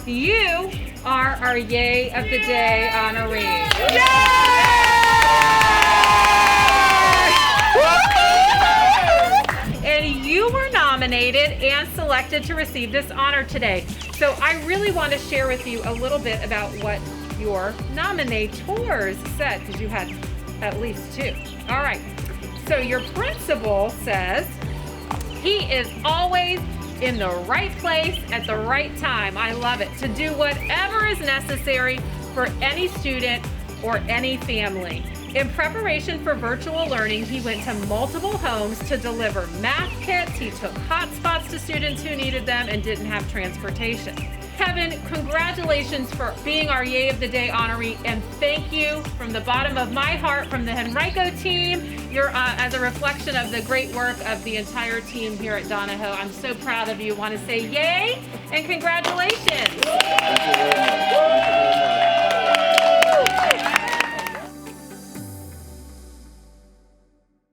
You are our Yay of the Day honoree. And you were nominated and selected to receive this honor today. So I really want to share with you a little bit about what your nominators said, because you had at least two. All right. So your principal says he is always in the right place at the right time. I love it. To do whatever is necessary for any student or any family. In preparation for virtual learning, he went to multiple homes to deliver math kits. He took hotspots to students who needed them and didn't have transportation. Kevin, congratulations for being our Yay of the Day honoree, and thank you from the bottom of my heart from the Henrico team. You're as a reflection of the great work of the entire team here at Donahoe. I'm so proud of you. Want to say yay and congratulations.